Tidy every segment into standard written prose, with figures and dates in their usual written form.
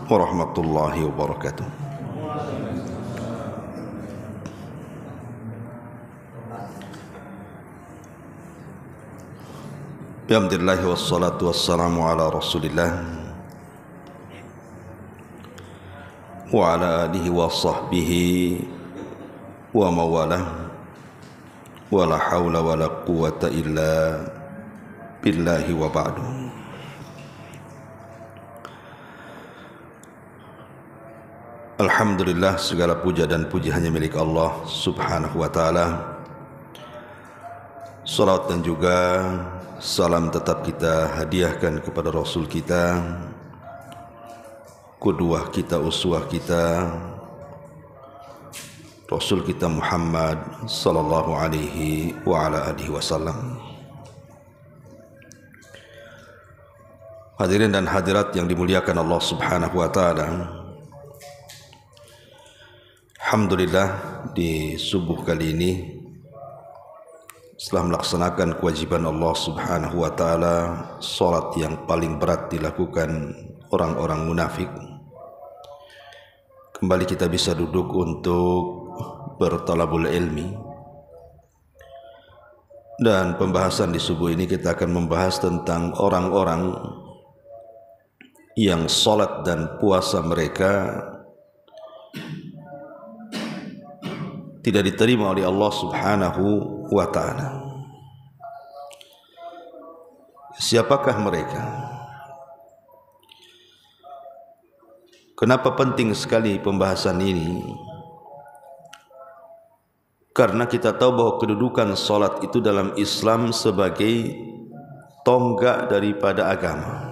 warahmatullahi wabarakatuh. Alhamdulillah wassalatu wassalamu ala Rasulillah wa ala alihi wa sahbihi wa mawalah, wa la hawla wa la quwwata illa billahi wa ba'du. Alhamdulillah, segala puja dan puji hanya milik Allah subhanahu wa ta'ala. Salat dan juga salam tetap kita hadiahkan kepada Rasul kita, qudwah kita, uswah kita, Rasul kita Muhammad sallallahu alaihi wa ala alihi wasallam. Hadirin dan hadirat yang dimuliakan Allah subhanahu wa ta'ala, alhamdulillah di subuh kali ini setelah melaksanakan kewajiban Allah subhanahu wa ta'ala, salat yang paling berat dilakukan orang-orang munafik, kembali kita bisa duduk untuk bertalabul ilmi. Dan pembahasan di subuh ini kita akan membahas tentang orang-orang yang salat dan puasa mereka tidak diterima oleh Allah subhanahu wa ta'ala. Siapakah mereka? Kenapa penting sekali pembahasan ini? Karena kita tahu bahwa kedudukan salat itu dalam Islam sebagai tonggak daripada agama,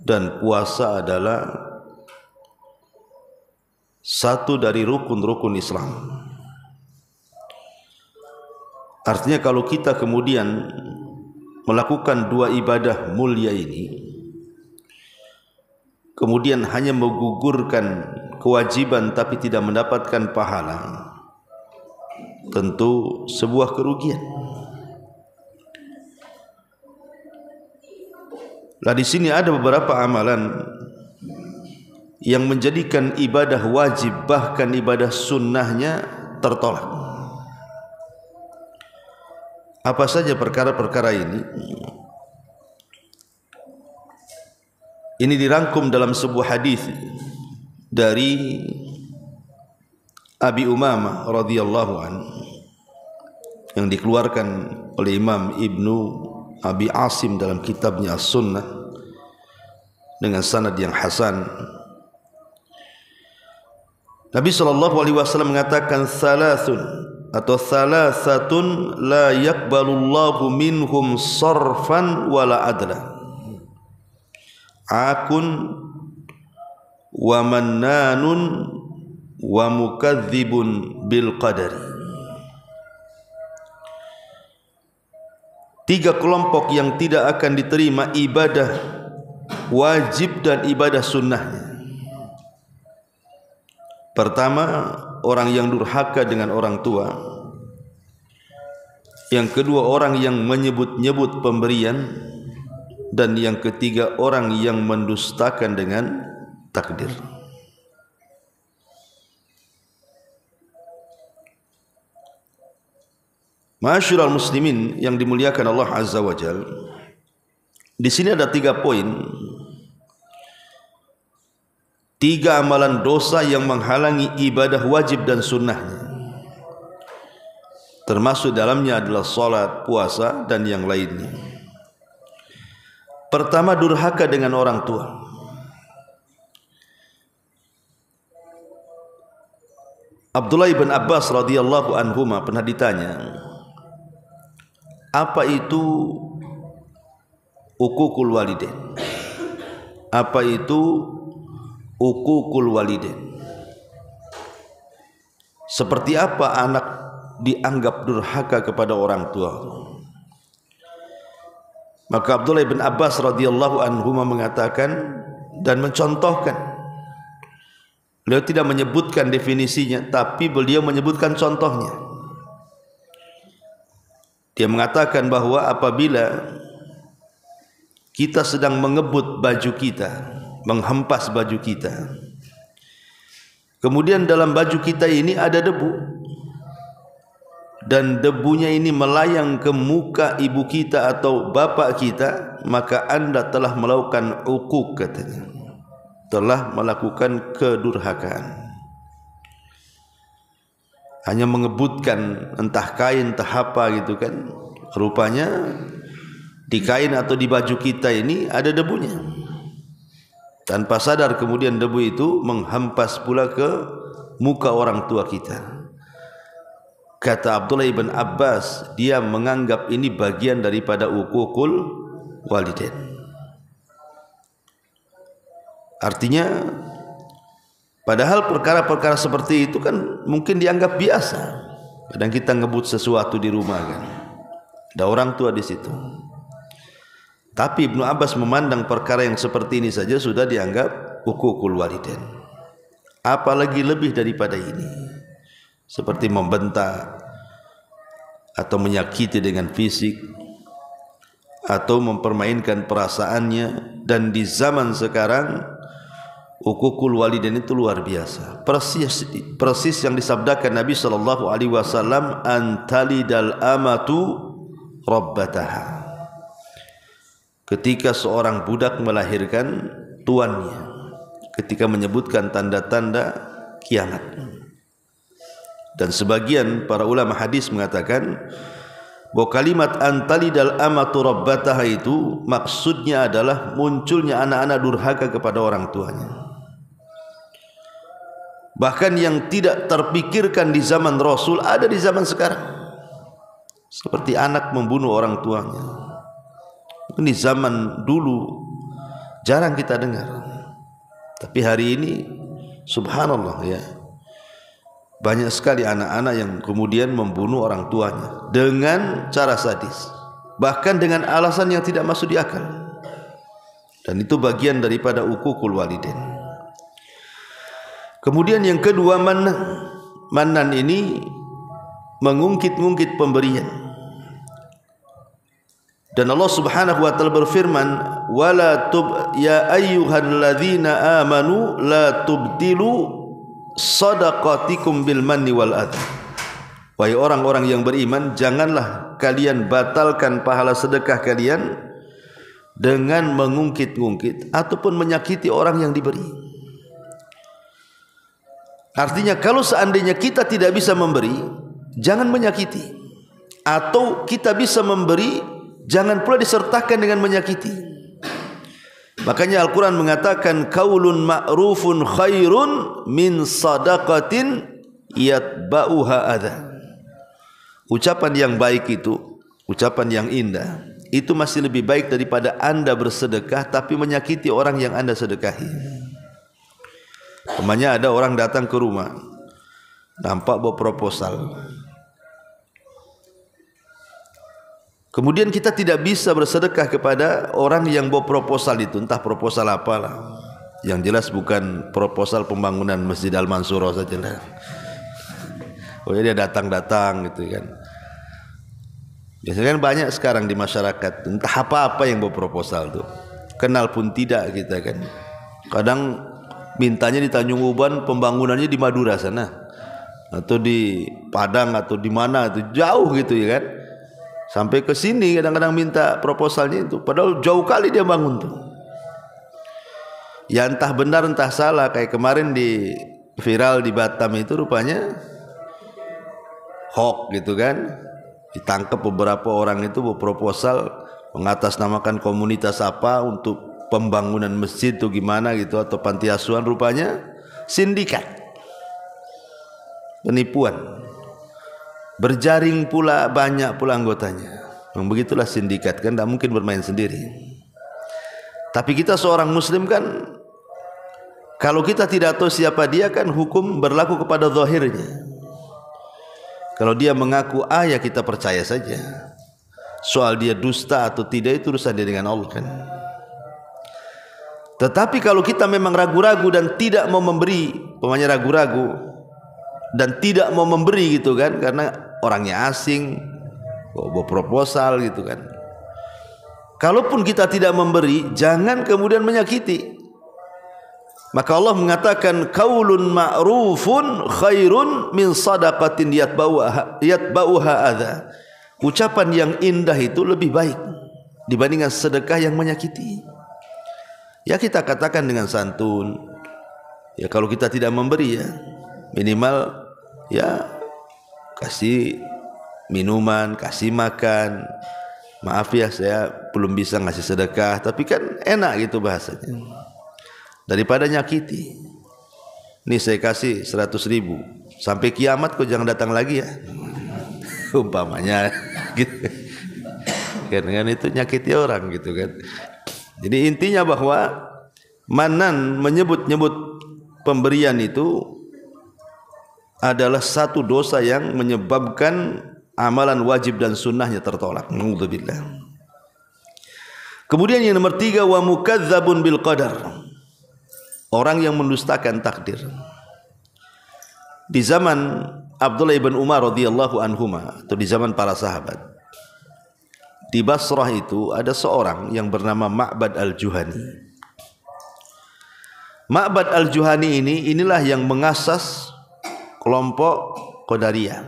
dan puasa adalah satu dari rukun-rukun Islam. Artinya kalau kita kemudian melakukan dua ibadah mulia ini, kemudian hanya menggugurkan kewajiban tapi tidak mendapatkan pahala, tentu sebuah kerugian. Nah, di sini ada beberapa amalan yang menjadikan ibadah wajib, bahkan ibadah sunnahnya tertolak. Apa saja perkara-perkara ini? Ini dirangkum dalam sebuah hadis dari Abi Umamah radhiyallahu anhu yang dikeluarkan oleh Imam Ibnu Abi Asim dalam kitabnya As-Sunnah dengan sanad yang hasan. Nabi SAW mengatakan salasun atau salasatun la yakbalullahu minhum sarfan wala adla, akun wa mannanun wa mukadzibun bil qadari. Tiga kelompok yang tidak akan diterima ibadah wajib dan ibadah sunnahnya. Pertama, orang yang durhaka dengan orang tua. Yang kedua, orang yang menyebut-nyebut pemberian. Dan yang ketiga, orang yang mendustakan dengan takdir. Ma'asyiral muslimin yang dimuliakan Allah Azza wa Jalla, di sini ada 3 poin. 3 amalan dosa yang menghalangi ibadah wajib dan sunnahnya. Termasuk dalamnya adalah salat, puasa, dan yang lainnya. Pertama, durhaka dengan orang tua. Abdullah bin Abbas radhiyallahu anhuma pernah ditanya, apa itu uququl walidain? Apa itu uququl walidain? Seperti apa anak dianggap durhaka kepada orang tua? Maka Abdullah bin Abbas radhiyallahu anhuma mengatakan dan mencontohkan. Beliau tidak menyebutkan definisinya, tapi beliau menyebutkan contohnya. Dia mengatakan bahwa apabila kita sedang mengebut baju kita, menghempas baju kita. Kemudian dalam baju kita ini ada debu, dan debunya ini melayang ke muka ibu kita atau bapak kita, maka anda telah melakukan uquq, katanya, telah melakukan kedurhakaan. Hanya mengebutkan entah kain entah apa gitu kan, rupanya di kain atau di baju kita ini ada debunya. Tanpa sadar kemudian debu itu menghampas pula ke muka orang tua kita. Kata Abdullah ibn Abbas, dia menganggap ini bagian daripada uququl walidain. Artinya, padahal perkara-perkara seperti itu kan mungkin dianggap biasa. Kadang kita ngebut sesuatu di rumah kan, ada orang tua di situ. Tapi Ibnu Abbas memandang perkara yang seperti ini saja sudah dianggap uququl walidain. Apalagi lebih daripada ini, seperti membentak atau menyakiti dengan fisik atau mempermainkan perasaannya. Dan di zaman sekarang uququl walidain itu luar biasa. Persis yang disabdakan Nabi SAW, antalidal amatu rabbataha. Ketika seorang budak melahirkan tuannya, ketika menyebutkan tanda-tanda kiamat. Dan sebagian para ulama hadis mengatakan bahwa kalimat antalidal amatu rabbataha itu maksudnya adalah munculnya anak-anak durhaka kepada orang tuanya. Bahkan yang tidak terpikirkan di zaman Rasul ada di zaman sekarang, seperti anak membunuh orang tuanya. Ini zaman dulu jarang kita dengar, tapi hari ini subhanallah ya, banyak sekali anak-anak yang kemudian membunuh orang tuanya dengan cara sadis, bahkan dengan alasan yang tidak masuk di akal. Dan itu bagian daripada uququl walidain. Kemudian yang kedua, mannan. Mannan ini mengungkit-ungkit pemberian. Dan Allah Subhanahu wa taala berfirman, wala tub ya ayyuhalladzina amanu la tubtilu shadaqatikum bil manni wal adha. Wahai orang-orang yang beriman, janganlah kalian batalkan pahala sedekah kalian dengan mengungkit-ungkit ataupun menyakiti orang yang diberi. Artinya kalau seandainya kita tidak bisa memberi, jangan menyakiti. Atau kita bisa memberi, jangan pula disertakan dengan menyakiti. Makanya Al-Quran mengatakan, qaulun ma'rufun khairun min sadaqatin yatba'uha adha. Ucapan yang baik itu, ucapan yang indah, itu masih lebih baik daripada anda bersedekah tapi menyakiti orang yang anda sedekahi. Umpamanya ada orang datang ke rumah, nampak bawa proposal, kemudian kita tidak bisa bersedekah kepada orang yang bawa proposal itu, entah proposal apalah, yang jelas bukan proposal pembangunan Masjid Al-Mansuro saja lah. Oh ya, dia datang-datang gitu kan. Biasanya kan banyak sekarang di masyarakat, entah apa-apa yang bawa proposal tuh, kenal pun tidak kita kan. Kadang mintanya di Tanjung Uban, pembangunannya di Madura sana, atau di Padang atau di mana itu jauh gitu ya kan. Sampai ke sini kadang-kadang minta proposalnya itu, padahal jauh kali dia bangun tuh. Ya entah benar entah salah, kayak kemarin di viral di Batam itu rupanya hoax gitu kan. Ditangkap beberapa orang itu berproposal mengatasnamakan komunitas apa untuk pembangunan masjid itu gimana gitu, atau panti asuhan, rupanya sindikat penipuan. Berjaring pula, banyak pula anggotanya. Begitulah sindikat kan, tidak mungkin bermain sendiri. Tapi kita seorang muslim kan, kalau kita tidak tahu siapa dia kan hukum berlaku kepada zahirnya. Kalau dia mengaku A ya kita percaya saja. Soal dia dusta atau tidak itu urusan dia dengan Allah kan. Tetapi kalau kita memang ragu-ragu dan tidak mau memberi, pemanya ragu-ragu dan tidak mau memberi gitu kan, karena orangnya asing, bawa proposal gitu kan. Kalaupun kita tidak memberi, jangan kemudian menyakiti. Maka Allah mengatakan qaulun ma'rufun khairun min sadaqatin yatba'uha adza. Ucapan yang indah itu lebih baik dibandingkan sedekah yang menyakiti. Ya kita katakan dengan santun. Ya kalau kita tidak memberi ya minimal ya kasih minuman, kasih makan. Maaf ya saya belum bisa ngasih sedekah, tapi kan enak gitu bahasanya. Daripada nyakiti. Nih saya kasih 100.000 sampai kiamat kau jangan datang lagi ya. Umpamanya gitu. Kan itu nyakiti orang gitu kan. Jadi intinya bahwa manan menyebut-nyebut pemberian itu adalah satu dosa yang menyebabkan amalan wajib dan sunnahnya tertolak. Naudzubillah. Kemudian yang nomor 3, wa mukadzabun bil qadar. Orang yang mendustakan takdir. Di zaman Abdullah ibn Umar radhiyallahu anhuma atau di zaman para sahabat, di Basrah itu ada seorang yang bernama Ma'bad al-Juhani. Ma'bad al-Juhani inilah yang mengasas kelompok Qadariyah.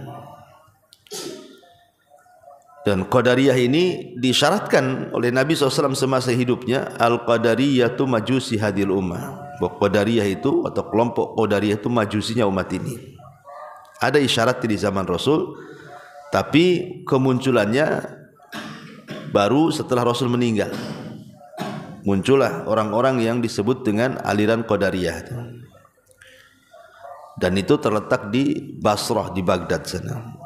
Dan Qadariyah ini disyaratkan oleh Nabi SAW semasa hidupnya, al-Qadariyatu majusi hadil ummah. Qadariyah itu atau kelompok Qadariyah itu majusinya umat ini. Ada isyarat di zaman Rasul, tapi kemunculannya baru setelah Rasul meninggal. Muncullah orang-orang yang disebut dengan aliran Qadariyah. Dan itu terletak di Basrah, di Baghdad sana.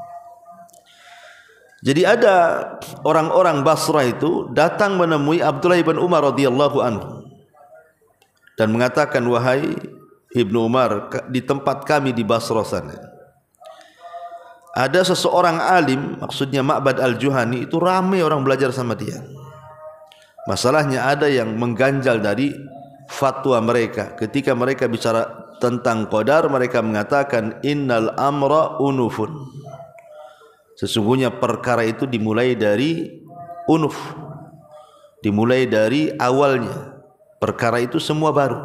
Jadi ada orang-orang Basrah itu datang menemui Abdullah ibn Umar radhiyallahu anhu dan mengatakan, wahai Ibnu Umar, di tempat kami di Basrah sana ada seseorang alim, maksudnya Ma'bad al-Juhani, itu ramai orang belajar sama dia. Masalahnya ada yang mengganjal dari fatwa mereka. Ketika mereka bicara tentang qadar, mereka mengatakan innal amra unufun. Sesungguhnya perkara itu dimulai dari unuf, dimulai dari awalnya. Perkara itu semua baru.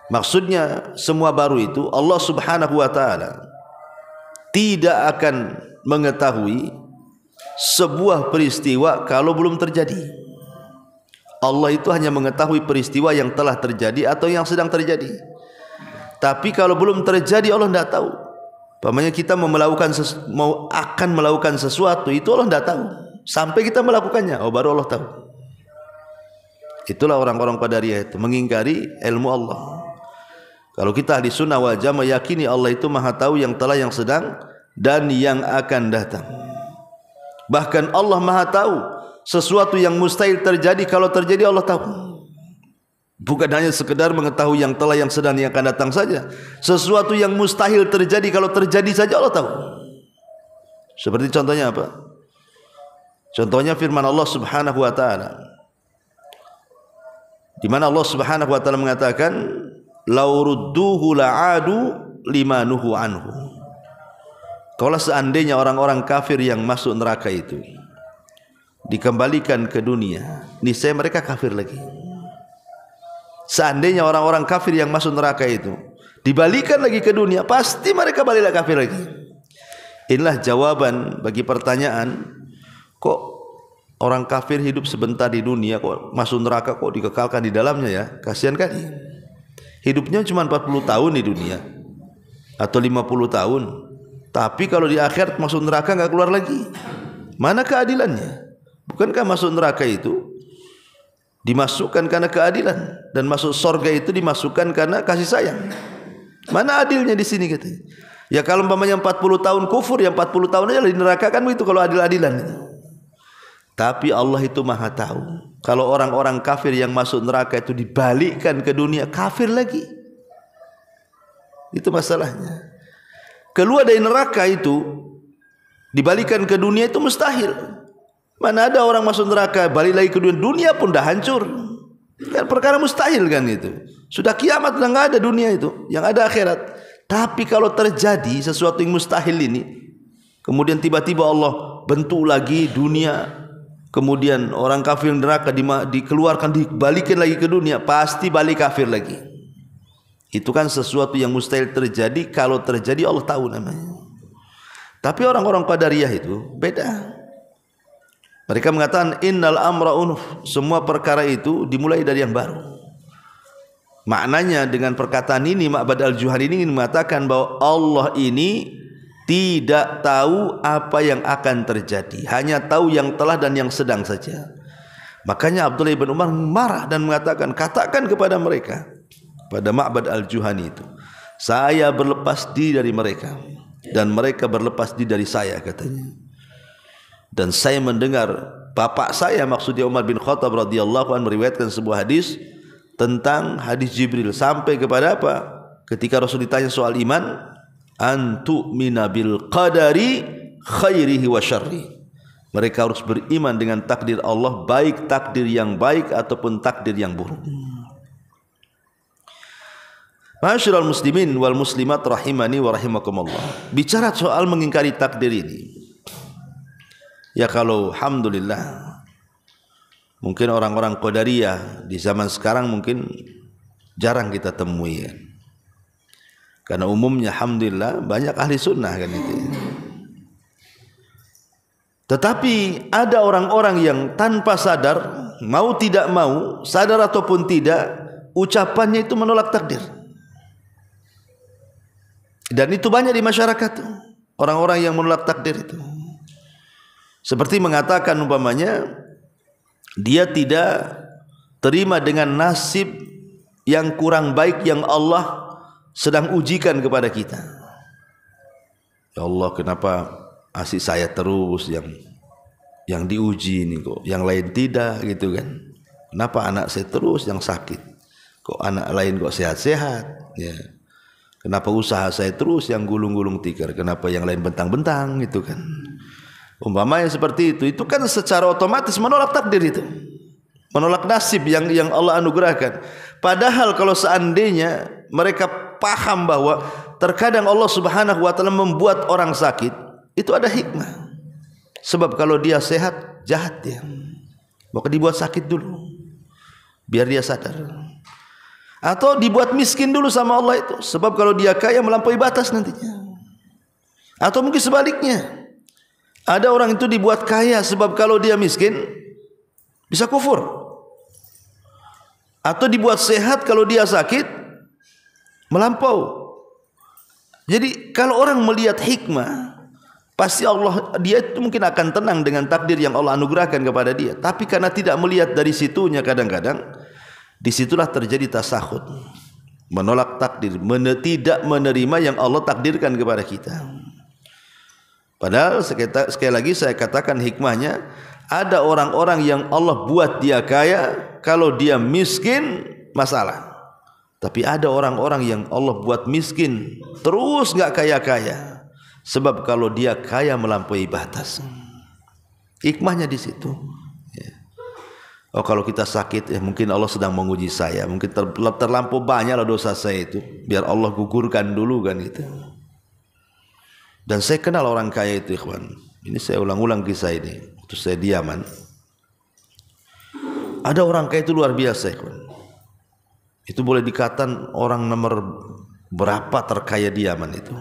Maksudnya semua baru itu Allah Subhanahu wa taala tidak akan mengetahui sebuah peristiwa kalau belum terjadi. Allah itu hanya mengetahui peristiwa yang telah terjadi atau yang sedang terjadi. Tapi kalau belum terjadi Allah tidak tahu. Pamannya kita mau akan melakukan sesuatu itu Allah tidak tahu. Sampai kita melakukannya, oh baru Allah tahu. Itulah orang-orang Qadariyah itu mengingkari ilmu Allah. Kalau kita ahli sunnah wal jamaah meyakini Allah itu maha tahu yang telah, yang sedang, dan yang akan datang. Bahkan Allah maha tahu sesuatu yang mustahil terjadi, kalau terjadi Allah tahu. Bukan hanya sekedar mengetahui yang telah, yang sedang, yang akan datang saja. Sesuatu yang mustahil terjadi, kalau terjadi saja Allah tahu. Seperti contohnya apa? Contohnya firman Allah Subhanahu wa taala, di mana Allah Subhanahu wa taala mengatakan, "Lau rudduhu la'adu lima nuhu anhu." Kalau seandainya orang-orang kafir yang masuk neraka itu dikembalikan ke dunia, niscaya mereka kafir lagi. Seandainya orang-orang kafir yang masuk neraka itu dibalikan lagi ke dunia, pasti mereka balik kafir lagi. Inilah jawaban bagi pertanyaan, kok orang kafir hidup sebentar di dunia, kok masuk neraka, kok dikekalkan di dalamnya ya? Kasihan kali. Hidupnya cuma 40 tahun di dunia atau 50 tahun. Tapi kalau di akhirat masuk neraka enggak keluar lagi. Mana keadilannya? Bukankah masuk neraka itu dimasukkan karena keadilan, dan masuk surga itu dimasukkan karena kasih sayang? Mana adilnya di sini katanya? Ya kalau umpamanya 40 tahun kufur, yang 40 tahun aja di neraka, kan begitu kalau adil-adilan itu. Tapi Allah itu maha tahu. Kalau orang-orang kafir yang masuk neraka itu dibalikkan ke dunia, kafir lagi. Itu masalahnya. Keluar dari neraka itu dibalikkan ke dunia itu mustahil. Mana ada orang masuk neraka balik lagi ke dunia, dunia pun dah hancur. Kan perkara mustahil kan itu. Sudah kiamat, sudah enggak ada dunia itu, yang ada akhirat. Tapi kalau terjadi sesuatu yang mustahil ini, kemudian tiba-tiba Allah bentuk lagi dunia, kemudian orang kafir neraka dikeluarkan, dibalikin lagi ke dunia, pasti balik kafir lagi. Itu kan sesuatu yang mustahil terjadi. Kalau terjadi Allah tahu namanya. Tapi orang-orang Qadariyah itu beda. Mereka mengatakan innal amra unuf, semua perkara itu dimulai dari yang baru. Maknanya dengan perkataan ini Ma'bad al-Juhani ini ingin mengatakan bahwa Allah ini tidak tahu apa yang akan terjadi, hanya tahu yang telah dan yang sedang saja. Makanya Abdullah bin Umar marah dan mengatakan, katakan kepada mereka, pada Ma'bad al-Juhani itu, saya berlepas diri dari mereka dan mereka berlepas diri dari saya, katanya. Dan saya mendengar bapak saya, maksudnya Umar bin Khattab radhiyallahu anhu, meriwayatkan sebuah hadis tentang hadis Jibril sampai kepada apa? Ketika Rasul ditanya soal iman, antu'mina bil qadari khairihi wa syarri. Mereka harus beriman dengan takdir Allah, baik takdir yang baik ataupun takdir yang buruk. Ma'asyiral muslimin wal muslimat rahimani wa rahimakumullah. Bicara soal mengingkari takdir ini, ya kalau alhamdulillah mungkin orang-orang Qadariyah di zaman sekarang mungkin jarang kita temui ya. Karena umumnya alhamdulillah banyak ahli sunnah kan itu. Tetapi ada orang-orang yang tanpa sadar, mau tidak mau, sadar ataupun tidak, ucapannya itu menolak takdir. Dan itu banyak di masyarakat, orang-orang yang menolak takdir itu. Seperti mengatakan umpamanya dia tidak terima dengan nasib yang kurang baik yang Allah sedang ujikan kepada kita. Ya Allah, kenapa asik saya terus yang diuji ini kok, yang lain tidak gitu kan? Kenapa anak saya terus yang sakit, kok anak lain kok sehat-sehat ya? Kenapa usaha saya terus yang gulung-gulung tikar, kenapa yang lain bentang-bentang gitu kan? Umpamanya seperti itu kan secara otomatis menolak takdir itu, menolak nasib yang Allah anugerahkan. Padahal kalau seandainya mereka paham bahwa terkadang Allah Subhanahu wa taala membuat orang sakit, itu ada hikmah. Sebab kalau dia sehat, jahat dia, maka dibuat sakit dulu biar dia sadar. Atau dibuat miskin dulu sama Allah itu, sebab kalau dia kaya melampaui batas nantinya. Atau mungkin sebaliknya, ada orang itu dibuat kaya sebab kalau dia miskin bisa kufur. Atau dibuat sehat kalau dia sakit melampau. Jadi kalau orang melihat hikmah, pasti dia itu mungkin akan tenang dengan takdir yang Allah anugerahkan kepada dia. Tapi karena tidak melihat dari situnya, kadang-kadang disitulah terjadi tasahud, menolak takdir, tidak menerima yang Allah takdirkan kepada kita. Padahal sekali lagi saya katakan hikmahnya, ada orang-orang yang Allah buat dia kaya, kalau dia miskin masalah. Tapi ada orang-orang yang Allah buat miskin terus nggak kaya-kaya, sebab kalau dia kaya melampaui batas. Hikmahnya di situ. Oh, kalau kita sakit, mungkin Allah sedang menguji saya, mungkin terlampau banyaklah dosa saya itu, biar Allah gugurkan dulu kan itu. Dan saya kenal orang kaya itu, ikhwan. Ini saya ulang-ulang kisah ini waktu saya di Yaman. Ada orang kaya itu luar biasa, ikhwan. Itu boleh dikatakan orang nomor berapa terkaya di Yaman itu.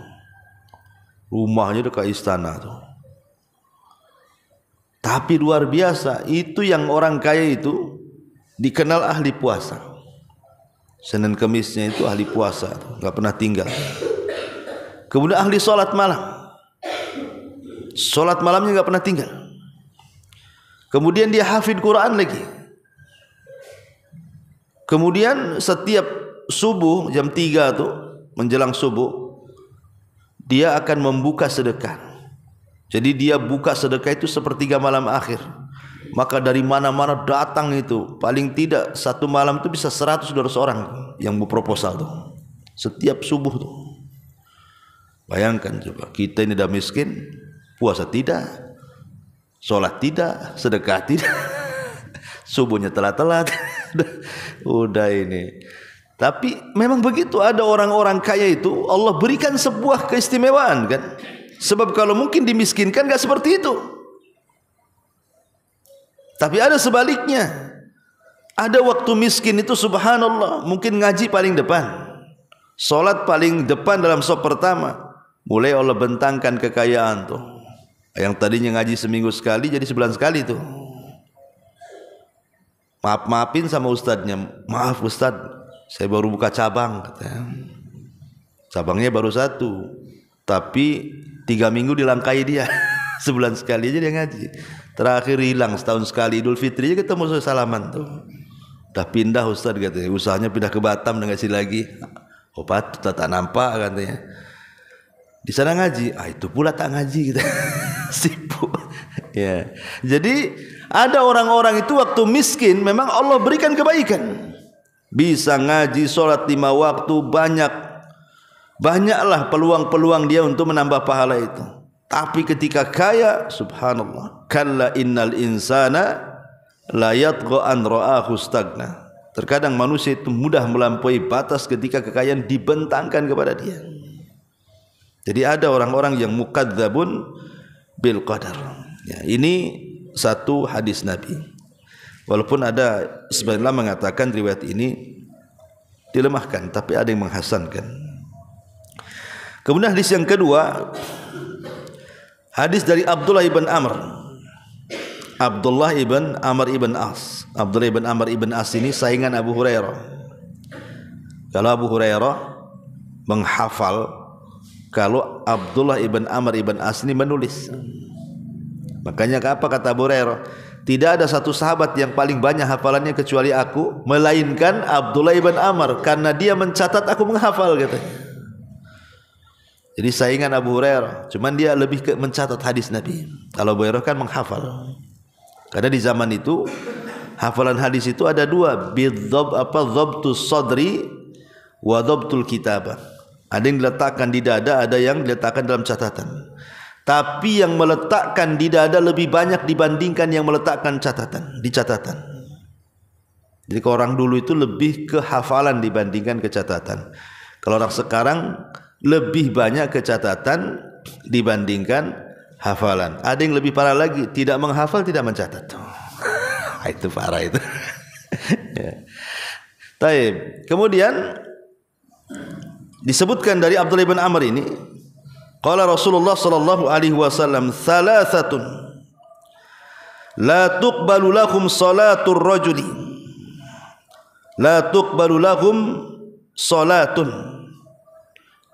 Rumahnya dekat istana tuh. Tapi luar biasa, itu yang orang kaya itu dikenal ahli puasa. Senin Kemisnya itu ahli puasa, nggak pernah tinggal. Kemudian ahli sholat malam, sholat malamnya nggak pernah tinggal. Kemudian dia hafid Quran lagi. Kemudian setiap subuh jam 3 tuh menjelang subuh, dia akan membuka sedekah. Jadi dia buka sedekah itu sepertiga malam akhir. Maka dari mana-mana datang itu, paling tidak satu malam itu bisa 100-200 orang yang berproposal tuh. Setiap subuh tuh. Bayangkan coba, kita ini udah miskin, puasa tidak, sholat tidak, sedekah tidak, subuhnya telat-telat. Udah ini. Tapi memang begitu, ada orang-orang kaya itu Allah berikan sebuah keistimewaan kan. Sebab kalau mungkin dimiskinkan gak seperti itu. Tapi ada sebaliknya. Ada waktu miskin itu subhanallah, mungkin ngaji paling depan, salat paling depan dalam saf pertama. Mulai Allah bentangkan kekayaan tuh. Yang tadinya ngaji seminggu sekali jadi sebulan sekali tuh. Maafin sama ustadznya. Maaf ustadz, saya baru buka cabang katanya. Cabangnya baru 1, tapi 3 minggu dilangkai dia. Sebulan sekali aja dia ngaji. Terakhir hilang setahun sekali, Idul Fitri aja ketemu salaman tuh. Udah pindah ustadz katanya, usahanya pindah ke Batam dan ngasih lagi. Obat tak nampak katanya. Di sana ngaji, itu pula tak ngaji kita. Sibuk. Ya. Jadi ada orang-orang itu waktu miskin memang Allah berikan kebaikan. Bisa ngaji, sholat 5 waktu, banyaklah peluang-peluang dia untuk menambah pahala itu. Tapi ketika kaya, subhanallah, kalla innal insana la yatgha an ra'ahu stagna. Terkadang manusia itu mudah melampaui batas ketika kekayaan dibentangkan kepada dia. Jadi ada orang-orang yang mukadzabun bil qadar. Ya, ini satu hadis Nabi. Walaupun ada sebagian mengatakan riwayat ini dilemahkan, tapi ada yang menghasankan. Kemudian hadis yang kedua, hadis dari Abdullah ibn Amr. Abdullah ibn Amr ibn As. Abdullah ibn Amr ibn As ini saingan Abu Hurairah. Kalau Abu Hurairah menghafal, kalau Abdullah ibn Amr ibn As ini menulis. Makanya apa kata Abu Hurairah? Tidak ada satu sahabat yang paling banyak hafalannya kecuali aku, melainkan Abdullah ibn Amr, karena dia mencatat, aku menghafal katanya. Jadi saingan Abu Hurairah, cuman dia lebih mencatat hadis Nabi. Kalau Abu Hurairah kan menghafal. Karena di zaman itu hafalan hadis itu ada 2, dhabtus sadri wa dhabtul kitabah. Ada yang diletakkan di dada, ada yang diletakkan dalam catatan. Tapi yang meletakkan di dada lebih banyak dibandingkan yang meletakkan di catatan. Jadi kalau orang dulu itu lebih ke hafalan dibandingkan ke catatan. Kalau orang sekarang lebih banyak ke catatan dibandingkan hafalan. Ada yang lebih parah lagi, tidak menghafal, tidak mencatat. Itu parah itu. Ya. Taib. Kemudian disebutkan dari Abdullah bin Amr ini, qala Rasulullah sallallahu alaihi wasallam, "Thalathatun la tuqbalu lahum salatur rajuli." La tuqbalu lahum salatun.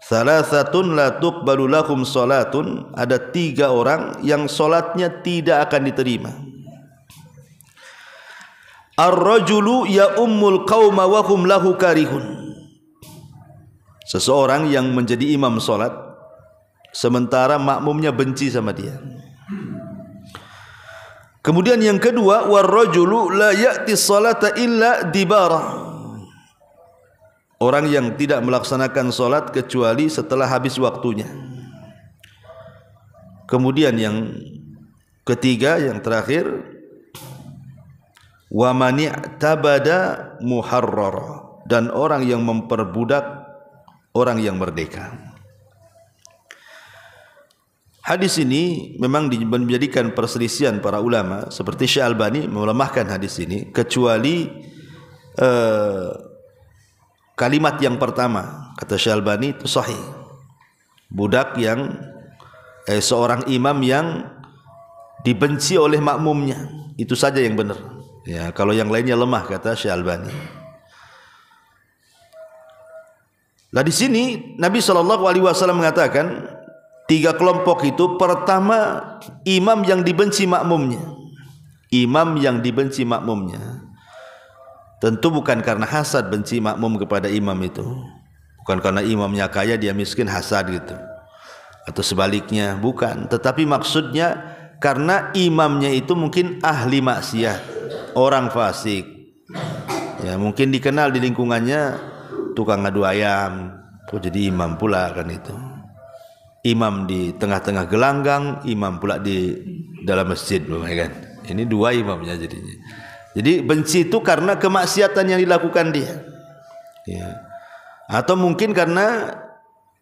Thalathatun la tuqbalu lahum salatun. Ada 3 orang yang salatnya tidak akan diterima. Ar-rajulu ya ummul qauma wa hum lahu karihun. Seseorang yang menjadi imam salat sementara makmumnya benci sama dia. Kemudian yang kedua, war-rajulu la ya'ti salata illa dibara. Orang yang tidak melaksanakan salat kecuali setelah habis waktunya. Kemudian yang ketiga, yang terakhir, wa man i'tabada muharrara, dan orang yang memperbudak orang yang merdeka. Hadis ini memang menjadikan perselisihan para ulama, seperti Syekh Albani melemahkan hadis ini, kecuali kalimat yang pertama, kata Syekh Albani itu sahih. Budak yang seorang imam yang dibenci oleh makmumnya, itu saja yang benar. Ya, kalau yang lainnya lemah, kata Syekh Albani. Nah, di sini Nabi SAW mengatakan 3 kelompok itu. Pertama, imam yang dibenci makmumnya. Imam yang dibenci makmumnya. Tentu bukan karena hasad benci makmum kepada imam itu. Bukan karena imamnya kaya dia miskin hasad gitu. Atau sebaliknya, bukan. Tetapi maksudnya karena imamnya itu mungkin ahli maksiat, orang fasik. Ya, mungkin dikenal di lingkungannya tukang ngadu ayam, kok jadi imam pula kan itu. Imam di tengah-tengah gelanggang, imam pula di dalam masjid, kan. Ini 2 imamnya jadinya. Jadi benci itu karena kemaksiatan yang dilakukan dia. Ya. Atau mungkin karena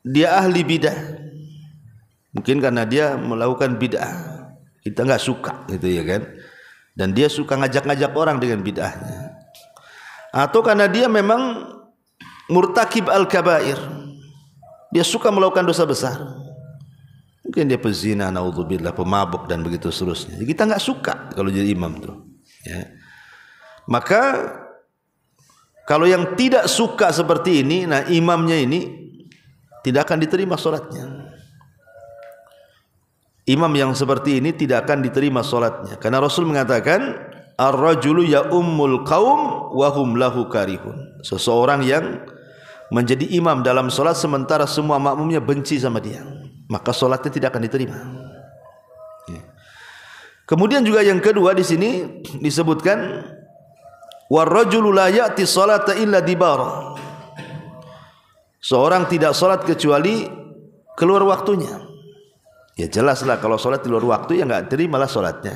dia ahli bidah. Mungkin karena dia melakukan bid'ah. Kita enggak suka gitu ya kan. dan dia suka ngajak-ngajak orang dengan bid'ahnya, atau karena dia memang murtakib al-kabair, dia suka melakukan dosa besar, mungkin dia pezina, naudzubillah, pemabuk dan begitu seterusnya. Kita nggak suka kalau jadi imam tuh, ya. Maka kalau yang tidak suka seperti ini, nah imamnya ini tidak akan diterima sholatnya. Imam yang seperti ini tidak akan diterima sholatnya, karena Rasul mengatakan ar-rajulu ya ummul qaum wa hum lahu karihun. Seseorang yang menjadi imam dalam sholat sementara semua makmumnya benci sama dia, maka sholatnya tidak akan diterima. Kemudian juga yang kedua di sini disebutkan war-rajulu la ya'ti sholata illa dibara. Seorang tidak sholat kecuali keluar waktunya. Ya jelaslah kalau sholat di luar waktu ya nggak terimalah sholatnya.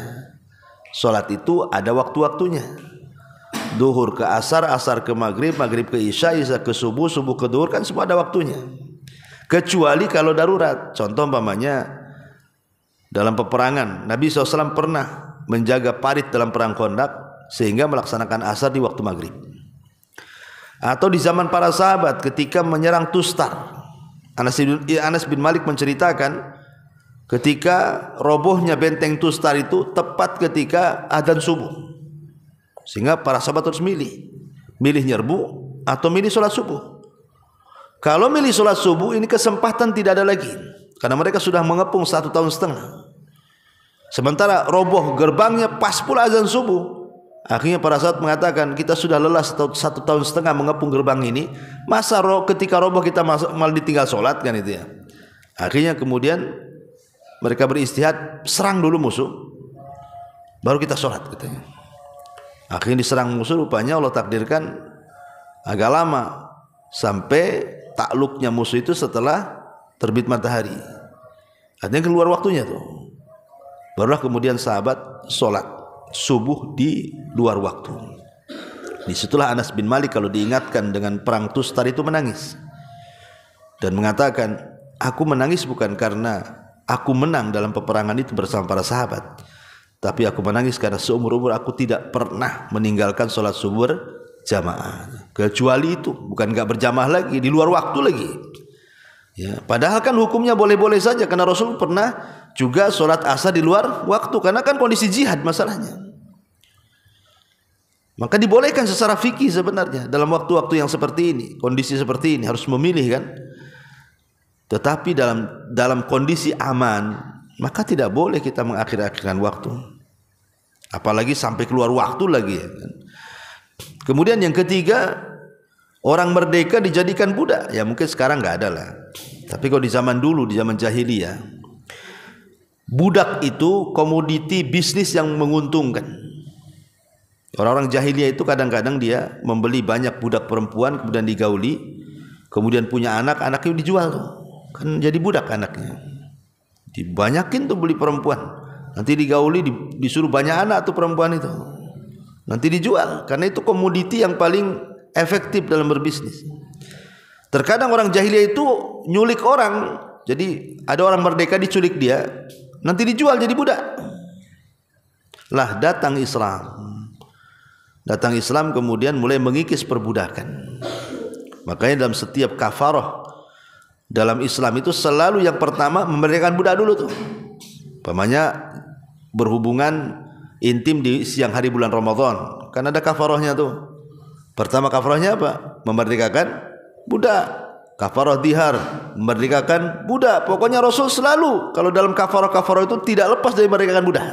Sholat itu ada waktu-waktunya. Duhur ke asar, asar ke maghrib, maghrib ke isya, isya ke subuh, subuh ke duhur, kan semua ada waktunya. Kecuali kalau darurat. Contoh umpamanya dalam peperangan, Nabi SAW pernah menjaga parit dalam perang Khandaq sehingga melaksanakan asar di waktu maghrib. Atau di zaman para sahabat ketika menyerang Tustar, Anas bin Malik menceritakan ketika robohnya benteng Tustar itu tepat ketika adzan subuh, sehingga para sahabat harus milih nyerbu atau milih sholat subuh. Kalau milih sholat subuh ini kesempatan tidak ada lagi, karena mereka sudah mengepung 1,5 tahun. Sementara roboh gerbangnya pas pula azan subuh. Akhirnya para sahabat mengatakan, kita sudah lelah 1,5 tahun mengepung gerbang ini, masa ketika roboh kita malah ditinggal sholat, kan itu ya. Akhirnya kemudian mereka beristihad, serang dulu musuh, baru kita sholat, katanya. Akhirnya diserang musuh, rupanya Allah takdirkan agak lama, sampai takluknya musuh itu setelah terbit matahari. Artinya keluar waktunya tuh. Barulah kemudian sahabat sholat subuh di luar waktu. Disitulah Anas bin Malik kalau diingatkan dengan perang Tustar itu menangis dan mengatakan, aku menangis bukan karena aku menang dalam peperangan itu bersama para sahabat, tapi aku menangis karena seumur-umur aku tidak pernah meninggalkan sholat subuh jamaah, kecuali itu, bukan nggak berjamaah lagi, di luar waktu lagi. Ya, padahal kan hukumnya boleh-boleh saja, karena Rasul pernah juga sholat asar di luar waktu, karena kan kondisi jihad masalahnya. Maka dibolehkan secara fikih sebenarnya dalam waktu-waktu yang seperti ini, kondisi seperti ini harus memilih kan. Tetapi dalam kondisi aman, maka tidak boleh kita mengakhir-akhirkan waktu, apalagi sampai keluar waktu lagi, ya kan? Kemudian yang ketiga, orang merdeka dijadikan budak. Ya mungkin sekarang nggak ada lah, tapi kalau di zaman dulu, di zaman jahiliyah, budak itu komoditi bisnis yang menguntungkan. Orang-orang jahiliyah itu kadang-kadang dia membeli banyak budak perempuan, kemudian digauli, kemudian punya anak, anaknya dijual tuh, kan jadi budak anaknya. Dibanyakin tuh beli perempuan, nanti digauli, disuruh banyak anak tuh perempuan itu, nanti dijual, karena itu komoditi yang paling efektif dalam berbisnis. Terkadang orang jahiliyah itu nyulik orang, jadi ada orang merdeka diculik dia, nanti dijual jadi budak. Lah datang Islam kemudian mulai mengikis perbudakan. Makanya dalam setiap kafarah dalam Islam itu selalu yang pertama memerdekakan budak dulu tuh. Umpamanya berhubungan intim di siang hari bulan Ramadan, kan ada kafarahnya tuh. Pertama kafarahnya apa? Memerdekakan budak. Kafarah dihar, memerdekakan budak. Pokoknya Rasul selalu kalau dalam kafarah-kafarah itu tidak lepas dari memerdekakan budak.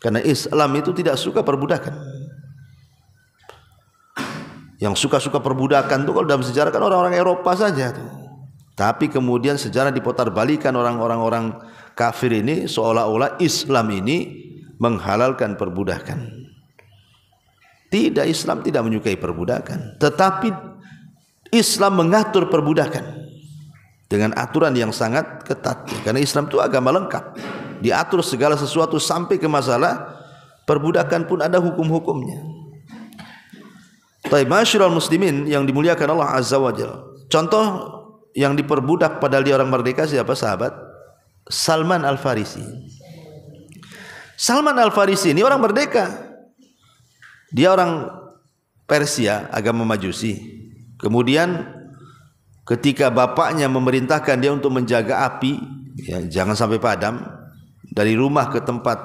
Karena Islam itu tidak suka perbudakan. Yang suka-suka perbudakan itu kalau dalam sejarah kan orang-orang Eropa saja tuh. Tapi kemudian sejarah diputar balikan, orang-orang kafir ini seolah-olah Islam ini menghalalkan perbudakan. Tidak, Islam tidak menyukai perbudakan, tetapi Islam mengatur perbudakan dengan aturan yang sangat ketat. Karena Islam itu agama lengkap, diatur segala sesuatu sampai ke masalah perbudakan pun ada hukum-hukumnya. Taib masyiral muslimin yang dimuliakan Allah Azza wa Jalla. Contoh yang diperbudak padahal dia orang merdeka siapa? Sahabat Salman Al-Farisi. Salman Al-Farisi ini orang merdeka. Dia orang Persia, agama Majusi. Kemudian ketika bapaknya memerintahkan dia untuk menjaga api, ya, jangan sampai padam, dari rumah ke tempat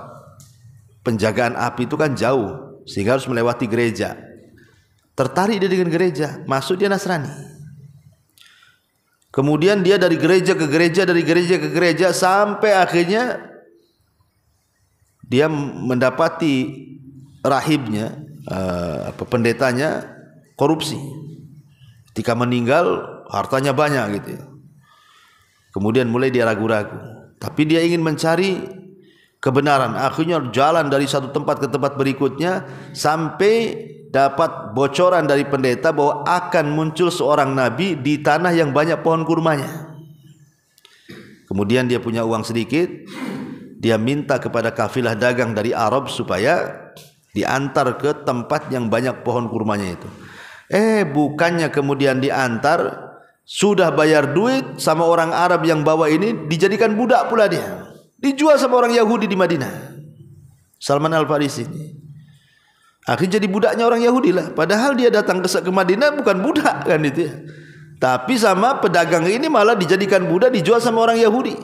penjagaan api itu kan jauh, sehingga harus melewati gereja. Tertarik dia dengan gereja, masuk dia Nasrani. Kemudian dia dari gereja ke gereja, dari gereja ke gereja, sampai akhirnya dia mendapati rahibnya, pendetanya korupsi. Ketika meninggal hartanya banyak gitu. Kemudian mulai dia ragu-ragu, tapi dia ingin mencari kebenaran. Akhirnya jalan dari satu tempat ke tempat berikutnya sampai dapat bocoran dari pendeta bahwa akan muncul seorang nabi di tanah yang banyak pohon kurmanya. Kemudian dia punya uang sedikit, dia minta kepada kafilah dagang dari Arab supaya diantar ke tempat yang banyak pohon kurmanya itu. Bukannya kemudian diantar, sudah bayar duit sama orang Arab yang bawa ini, dijadikan budak pula dia. Dijual sama orang Yahudi di Madinah. Salman Al-Farisi ini akhirnya jadi budaknya orang Yahudi lah. Padahal dia datang ke Madinah bukan budak kan itu ya. Tapi sama pedagang ini malah dijadikan budak, dijual sama orang Yahudi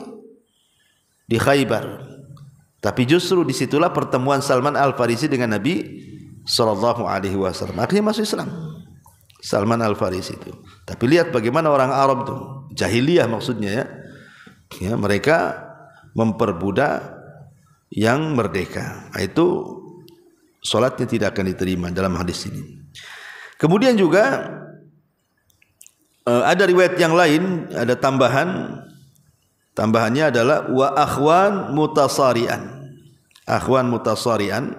di Khaybar. Tapi justru disitulah pertemuan Salman Al-Farisi dengan Nabi SAW. Akhirnya masuk Islam Salman Al-Farisi itu. Tapi lihat bagaimana orang Arab itu, jahiliyah maksudnya ya, mereka memperbudak yang merdeka. Itu solatnya tidak akan diterima dalam hadis ini. Kemudian juga ada riwayat yang lain, ada tambahannya adalah wa akhwan mutasarian. Akhwan mutasarian,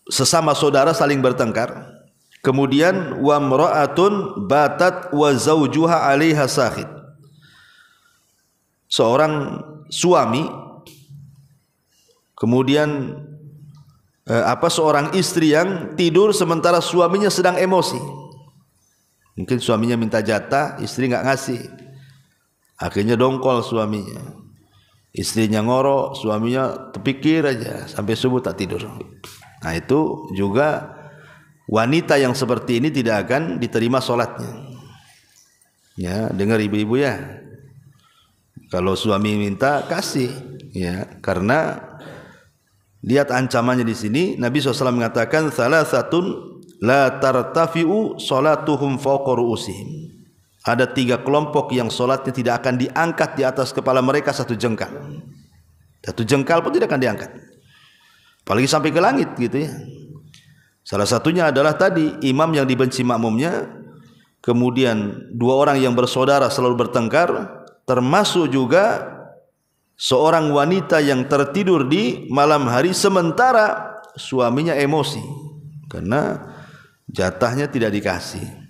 sesama saudara saling bertengkar. Kemudian wa mra'atun batat wa zawjuha 'alaiha sakhid. Seorang suami, kemudian seorang istri yang tidur sementara suaminya sedang emosi. Mungkin suaminya minta jatah, istri nggak ngasih. Akhirnya dongkol suaminya. Istrinya ngorok, suaminya terpikir aja sampai subuh tak tidur. Nah itu juga wanita yang seperti ini tidak akan diterima sholatnya. Ya, dengar ibu-ibu ya. Kalau suami minta kasih, ya, karena lihat ancamannya di sini. Nabi SAW mengatakan salasatun la tartafi'u sholatuhum fawqa ru'usihim. Ada 3 kelompok yang solatnya tidak akan diangkat di atas kepala mereka satu jengkal. Satu jengkal pun tidak akan diangkat. Apalagi sampai ke langit gitu ya. Salah satunya adalah tadi imam yang dibenci makmumnya, kemudian 2 orang yang bersaudara selalu bertengkar, termasuk juga seorang wanita yang tertidur di malam hari sementara suaminya emosi karena jatahnya tidak dikasih.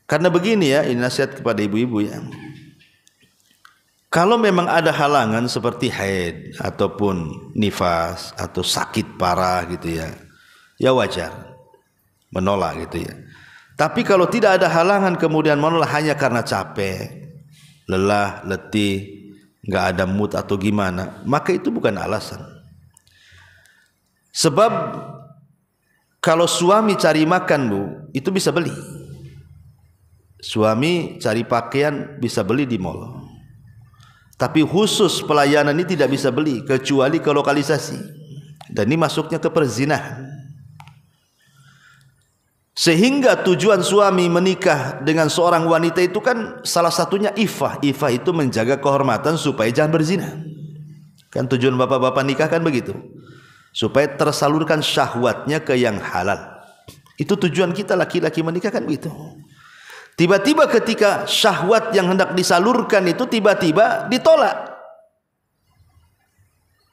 Karena begini ya, ini nasihat kepada ibu-ibu ya. Kalau memang ada halangan seperti haid ataupun nifas atau sakit parah gitu ya, ya wajar menolak gitu ya. Tapi kalau tidak ada halangan kemudian menolak hanya karena capek, lelah, letih, nggak ada mood atau gimana, maka itu bukan alasan. Sebab kalau suami cari makan bu, itu bisa beli. Suami cari pakaian bisa beli di mall. Tapi khusus pelayanan ini tidak bisa beli kecuali ke lokalisasi. Dan ini masuknya ke perzinahan. Sehingga tujuan suami menikah dengan seorang wanita itu kan salah satunya iffah. Iffah itu menjaga kehormatan supaya jangan berzina. Kan tujuan bapak-bapak nikah kan begitu. Supaya tersalurkan syahwatnya ke yang halal. Itu tujuan kita laki-laki menikah kan begitu. Tiba-tiba ketika syahwat yang hendak disalurkan itu tiba-tiba ditolak.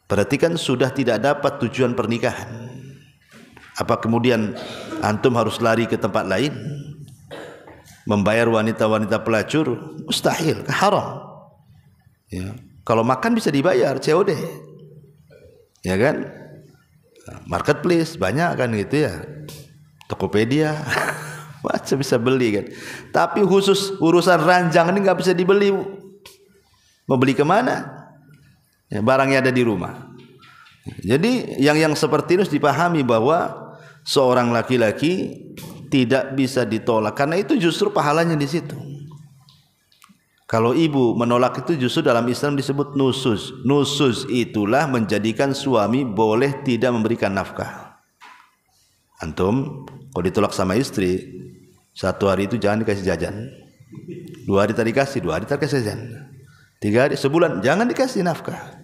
Berarti kan sudah tidak dapat tujuan pernikahan. Apa kemudian antum harus lari ke tempat lain? Membayar wanita-wanita pelacur? Mustahil, haram. Ya. Kalau makan bisa dibayar, COD. Ya kan? Marketplace banyak kan gitu ya. Tokopedia macam bisa beli kan. Tapi khusus urusan ranjang ini nggak bisa dibeli. Mau beli kemana? Ya, barangnya ada di rumah. Jadi yang seperti itu harus dipahami bahwa seorang laki-laki tidak bisa ditolak karena itu justru pahalanya di situ. Kalau ibu menolak itu justru dalam Islam disebut nusus. Nusus itulah menjadikan suami boleh tidak memberikan nafkah. Antum kalau ditolak sama istri, 1 hari itu jangan dikasih jajan. 2 hari tadi kasih, 2 hari tak kasih jajan. 3 hari, sebulan jangan dikasih nafkah.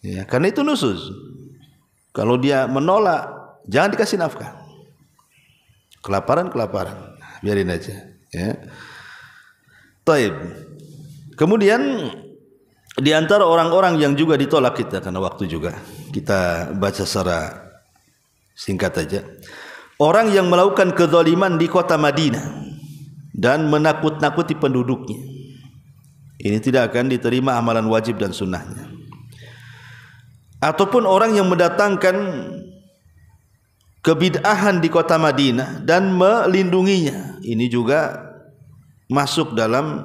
Ya, karena itu nusus. Kalau dia menolak, jangan dikasih nafkah. Kelaparan, biarin aja. Ya. Taib. Kemudian di antara orang-orang yang juga ditolak kita karena waktu juga kita baca secara singkat aja. Orang yang melakukan kezaliman di kota Madinah dan menakut-nakuti penduduknya. Ini tidak akan diterima amalan wajib dan sunnahnya. Ataupun orang yang mendatangkan kebid'ahan di kota Madinah dan melindunginya. Ini juga masuk dalam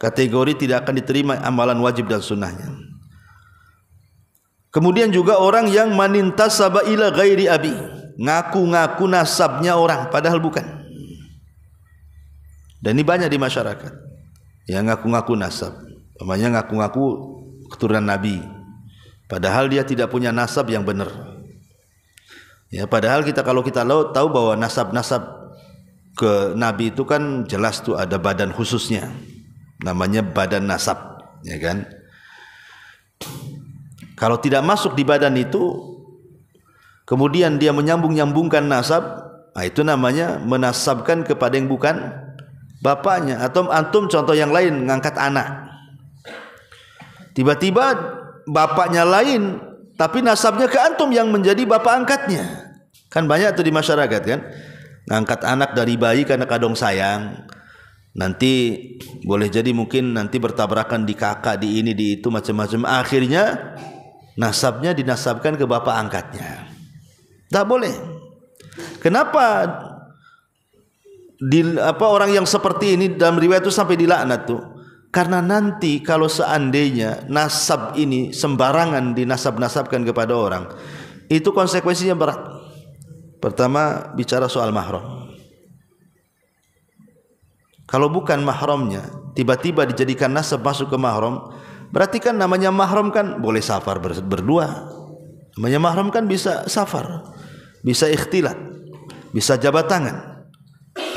kategori tidak akan diterima amalan wajib dan sunnahnya. Kemudian juga orang yang manintasaba ila ghairi abi, ngaku-ngaku nasabnya orang padahal bukan. Dan ini banyak di masyarakat yang ngaku-ngaku nasab, namanya ngaku-ngaku keturunan Nabi padahal dia tidak punya nasab yang benar. Ya, padahal kalau kita tahu bahwa nasab-nasab ke Nabi itu kan jelas tuh ada badan khususnya, namanya badan nasab, ya kan? Kalau tidak masuk di badan itu, kemudian dia menyambung-nyambungkan nasab, nah itu namanya menasabkan kepada yang bukan bapaknya. Atau antum contoh yang lain, ngangkat anak, tiba-tiba bapaknya lain, tapi nasabnya ke antum yang menjadi bapak angkatnya. Kan banyak tuh di masyarakat kan, ngangkat anak dari bayi karena kadong sayang, nanti boleh jadi mungkin nanti bertabrakan di kakak, di ini, di itu, macam-macam. Akhirnya nasabnya dinasabkan ke bapak angkatnya. Tak boleh. Kenapa orang yang seperti ini dalam riwayat itu sampai dilaknat tuh? Karena nanti kalau seandainya nasab ini sembarangan dinasab-nasabkan kepada orang, itu konsekuensinya berat. Pertama bicara soal mahram. Kalau bukan mahramnya, tiba-tiba dijadikan nasab masuk ke mahram, berarti kan namanya mahram kan boleh safar berdua. Namanya mahram kan bisa safar, bisa ikhtilat, bisa jabat tangan,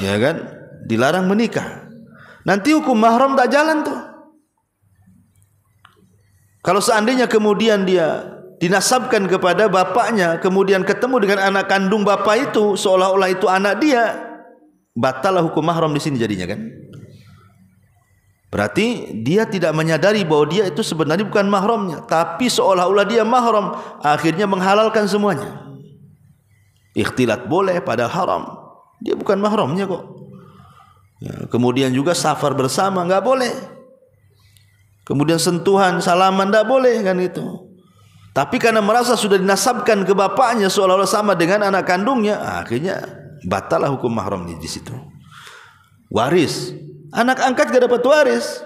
ya kan? Dilarang menikah. Nanti hukum mahram tak jalan tuh. Kalau seandainya kemudian dia dinasabkan kepada bapaknya, kemudian ketemu dengan anak kandung bapak itu, seolah-olah itu anak dia, batallah hukum mahram di sini jadinya kan? Berarti dia tidak menyadari bahwa dia itu sebenarnya bukan mahramnya, tapi seolah-olah dia mahram, akhirnya menghalalkan semuanya. Ikhtilat boleh padahal haram, dia bukan mahramnya kok. Ya, kemudian juga safar bersama nggak boleh. Kemudian sentuhan, salaman nggak boleh kan itu. Tapi karena merasa sudah dinasabkan ke bapaknya seolah-olah sama dengan anak kandungnya, akhirnya batallah hukum mahramnya di situ. Waris, anak angkat gak dapat waris,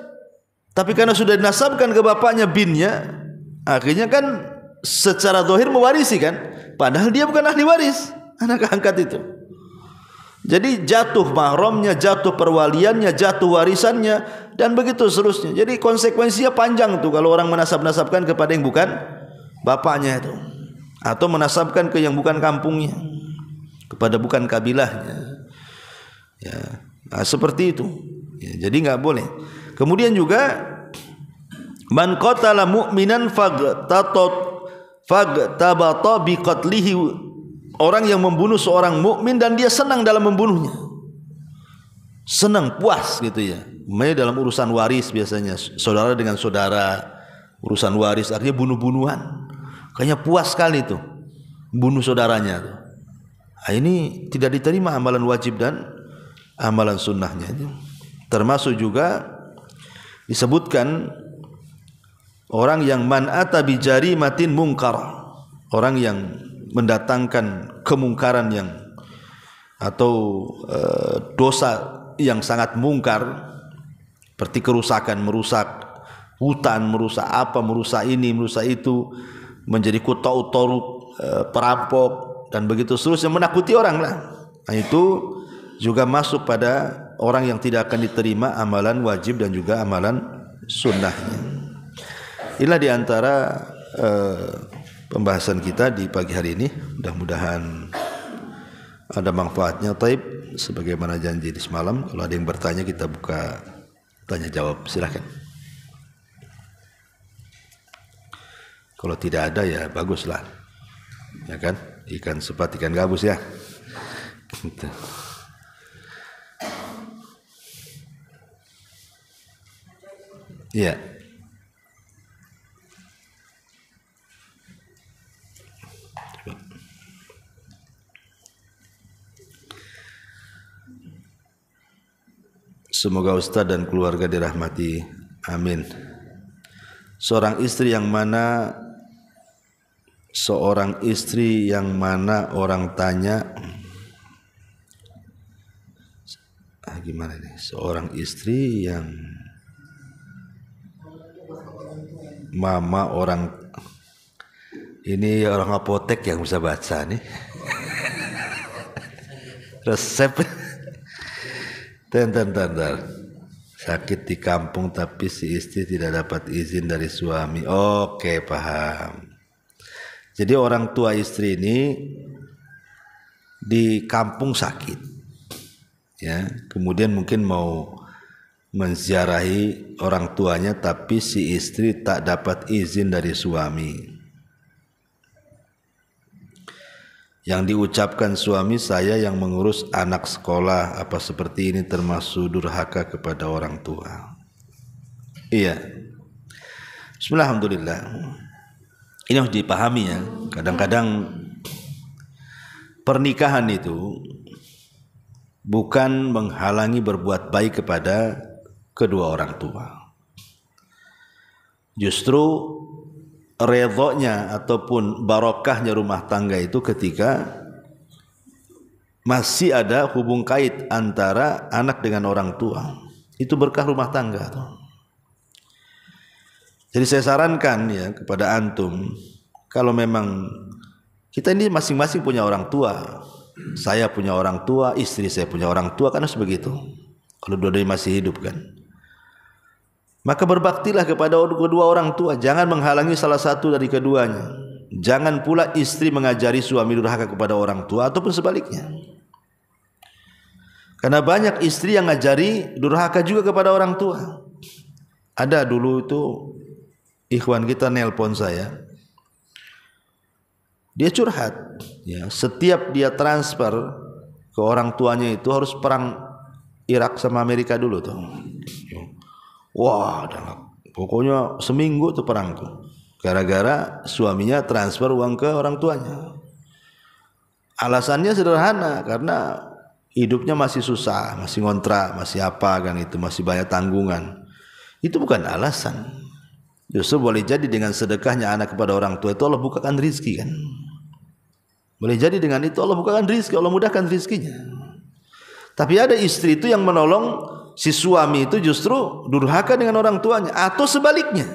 tapi karena sudah dinasabkan ke bapaknya binnya, akhirnya kan secara zahir mewarisi kan, padahal dia bukan ahli waris, anak angkat itu. Jadi jatuh mahramnya, jatuh perwaliannya, jatuh warisannya, dan begitu seterusnya. Jadi konsekuensinya panjang tuh kalau orang menasab-nasabkan kepada yang bukan bapaknya itu, atau menasabkan ke yang bukan kampungnya, kepada bukan kabilahnya. Ya, nah, seperti itu. Ya, jadi nggak boleh. Kemudian juga man qatala mu'minan fagtabata biqatlihi, orang yang membunuh seorang mukmin dan dia senang dalam membunuhnya, senang, puas gitu ya. Makanya dalam urusan waris biasanya saudara dengan saudara, urusan waris artinya bunuh-bunuhan, kayaknya puas sekali tuh bunuh saudaranya tuh. Nah, ini tidak diterima amalan wajib dan amalan sunnahnya. Termasuk juga disebutkan orang yang man ata bi jarimatin mungkar, orang yang mendatangkan kemungkaran yang atau dosa yang sangat mungkar, seperti kerusakan, merusak hutan, merusak apa, merusak ini, merusak itu, menjadi kota utoruk, perampok dan begitu seterusnya, menakuti orang lah. Nah, itu juga masuk pada orang yang tidak akan diterima amalan wajib dan juga amalan sunnahnya. Inilah diantara pembahasan kita di pagi hari ini. Mudah-mudahan ada manfaatnya. Taib, sebagaimana janji di semalam, kalau ada yang bertanya kita buka tanya jawab, silakan. Kalau tidak ada ya baguslah, ya kan, ikan sepat ikan gabus ya. Gitu. Ya. Semoga Ustaz dan keluarga dirahmati. Amin. Seorang istri yang mana orang tanya, gimana nih? Seorang istri yang mama orang, ini orang apotek yang bisa baca nih. Resep. Tentar. Sakit di kampung tapi si istri tidak dapat izin dari suami. Oke, paham. Jadi orang tua istri ini di kampung sakit, ya. Kemudian mungkin mau menziarahi orang tuanya, tapi si istri tak dapat izin dari suami. Yang diucapkan suami, saya yang mengurus anak sekolah, apa seperti ini termasuk durhaka kepada orang tua? Iya. Bismillahirrahmanirrahim. Ini harus dipahami ya. Kadang-kadang pernikahan itu bukan menghalangi berbuat baik kepada kedua orang tua. Justru redhonya ataupun barokahnya rumah tangga itu ketika masih ada hubung kait antara anak dengan orang tua. Itu berkah rumah tangga tuh. Jadi saya sarankan ya kepada antum, kalau memang kita ini masing-masing punya orang tua, saya punya orang tua, istri saya punya orang tua, kan harus begitu. Kalau dua-duanya masih hidup kan, maka berbaktilah kepada kedua orang tua, jangan menghalangi salah satu dari keduanya. Jangan pula istri mengajari suami durhaka kepada orang tua ataupun sebaliknya. Karena banyak istri yang ngajari durhaka juga kepada orang tua. Ada dulu itu ikhwan kita nelpon saya, dia curhat ya, setiap dia transfer ke orang tuanya itu harus perang Irak sama Amerika dulu tuh. Wah, pokoknya seminggu tuh perang tuh, gara-gara suaminya transfer uang ke orang tuanya. Alasannya sederhana, karena hidupnya masih susah, masih ngontrak, masih apa kan itu, masih banyak tanggungan. Itu bukan alasan. Justru boleh jadi dengan sedekahnya anak kepada orang tua itu Allah bukakan rizki kan. Boleh jadi dengan itu Allah bukakan rizki, Allah mudahkan rizkinya. Tapi ada istri itu yang menolong si suami itu justru durhaka dengan orang tuanya, atau sebaliknya,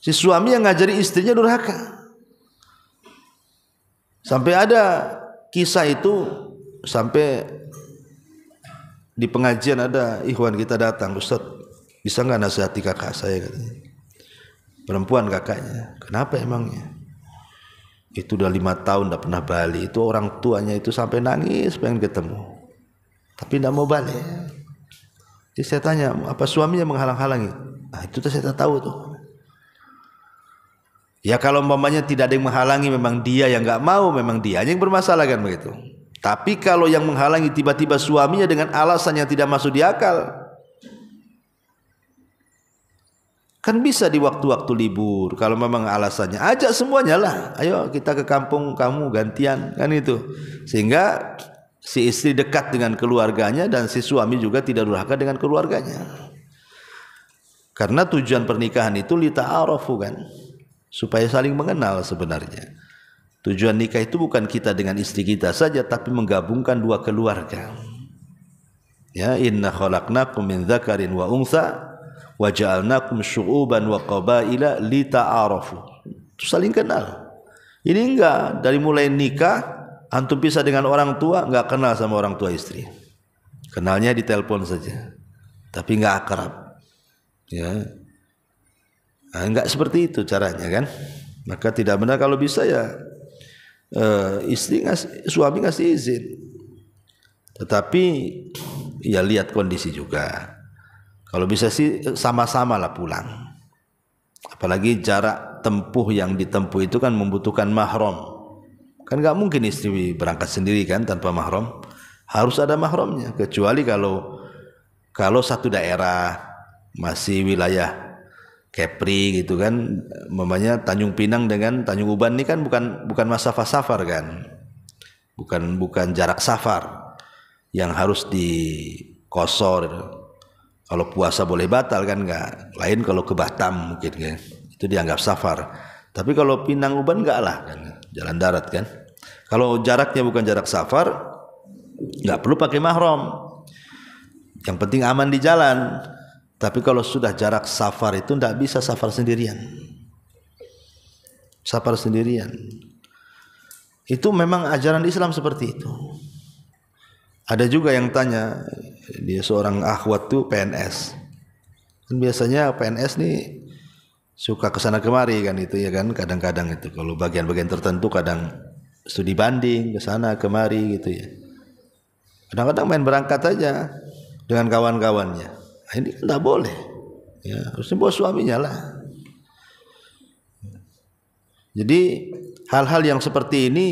si suami yang ngajari istrinya durhaka. Sampai ada kisah itu, sampai di pengajian ada ikhwan kita datang, Ustaz bisa nggak nasihati kakak saya, katanya. Perempuan kakaknya, kenapa emangnya? Itu udah 5 tahun tidak pernah balik. Itu orang tuanya itu sampai nangis pengen ketemu, tapi tidak mau balik. Jadi saya tanya, apa suaminya menghalang-halangi? Nah, itu saya tak tahu tuh. Ya kalau umpamanya tidak ada yang menghalangi, memang dia yang nggak mau, memang dia yang bermasalah kan begitu. Tapi kalau yang menghalangi tiba-tiba suaminya dengan alasan yang tidak masuk di akal, kan bisa di waktu-waktu libur. Kalau memang alasannya, ajak semuanya lah. Ayo kita ke kampung kamu gantian kan itu. Sehingga si istri dekat dengan keluarganya dan si suami juga tidak durhaka dengan keluarganya. Karena tujuan pernikahan itu lita'arafu kan, supaya saling mengenal sebenarnya. Tujuan nikah itu bukan kita dengan istri kita saja, tapi menggabungkan dua keluarga. Ya, inna khalaqnakum min dzakarin wa untha wa ja'alnakum syu'uban wa qabaila lita'arafu. Saling kenal. Ini enggak, dari mulai nikah antum pisah dengan orang tua, enggak kenal sama orang tua istri. Kenalnya di telepon saja. Tapi enggak akrab. Ya. Nah, enggak seperti itu caranya kan? Maka tidak benar kalau bisa ya suami ngasih izin. Tetapi ya lihat kondisi juga. Kalau bisa sih sama-sama lah pulang. Apalagi jarak tempuh yang ditempuh itu kan membutuhkan mahram. Kan nggak mungkin istri berangkat sendiri kan tanpa mahram. Harus ada mahramnya. Kecuali kalau satu daerah masih wilayah Kepri gitu kan, mamanya Tanjung Pinang dengan Tanjung Uban ini kan bukan masafah safar kan, bukan jarak safar yang harus dikosor. Kalau puasa boleh batal kan nggak, lain kalau ke Batam mungkin kan, itu dianggap safar. Tapi kalau Pinang Uban nggak lah kan, jalan darat kan. Kalau jaraknya bukan jarak safar, nggak perlu pakai mahram. Yang penting aman di jalan. Tapi kalau sudah jarak safar itu tidak bisa safar sendirian. Safar sendirian. Itu memang ajaran Islam seperti itu. Ada juga yang tanya, dia seorang akhwat tuh PNS. Dan biasanya PNS nih suka kesana kemari kan itu ya kan, kadang-kadang itu kalau bagian-bagian tertentu kadang studi banding kesana kemari gitu ya. Kadang-kadang main berangkat aja dengan kawan-kawannya. Nah, ini tidak boleh, ya harusnya bawa suaminya lah. Jadi hal-hal yang seperti ini,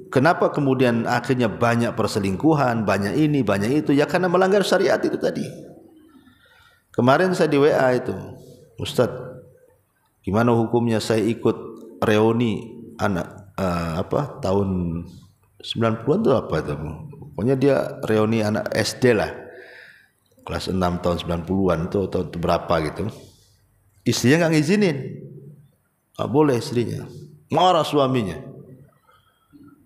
kenapa kemudian akhirnya banyak perselingkuhan, banyak ini, banyak itu? Ya karena melanggar syariat itu tadi. Kemarin saya di WA itu, Ustadz, gimana hukumnya saya ikut reuni anak tahun 90-an itu apa itu? Pokoknya dia reuni anak SD lah. Kelas 6 tahun 90-an itu atau berapa gitu. Istrinya nggak ngizinin. Nggak boleh istrinya. Marah suaminya.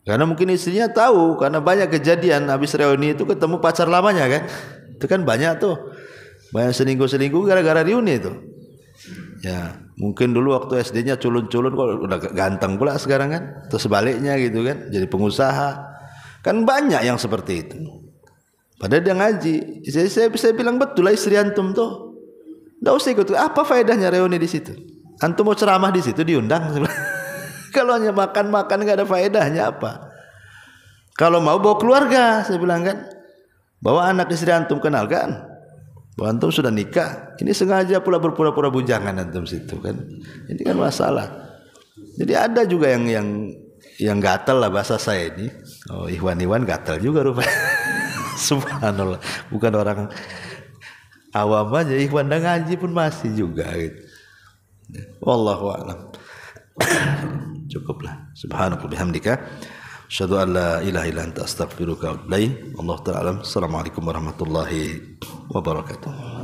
Karena mungkin istrinya tahu, karena banyak kejadian habis reuni itu ketemu pacar lamanya kan. Itu kan banyak tuh. Banyak selingkuh-selingkuh gara-gara reuni itu. Ya, mungkin dulu waktu SD-nya culun-culun kok udah ganteng pula sekarang kan. Terus sebaliknya gitu kan, jadi pengusaha. Kan banyak yang seperti itu. Padahal dia ngaji. Saya bilang betul lah istri antum tuh. Nggak usah ikut. Apa faedahnya reuni di situ? Antum mau ceramah di situ diundang. Kalau hanya makan-makan nggak ada faedahnya apa? Kalau mau bawa keluarga, saya bilang kan. Bawa anak istri antum, kenal kan? Bahwa antum sudah nikah. Ini sengaja pula berpura-pura bujangan antum situ kan. Ini kan masalah. Jadi ada juga yang gatal lah bahasa saya ini. Oh, Ikhwan gatal juga rupanya. Subhanallah, bukan orang awam aja, ikhwan dan ngaji pun masih juga gitu. Wallahu a'lam. Cukuplah. Subhanallah bihamdika asyhadu an la ilaha illa anta astaghfiruka wa atubu ilaik. Wallahu ta'ala. Assalamualaikum warahmatullahi wabarakatuh.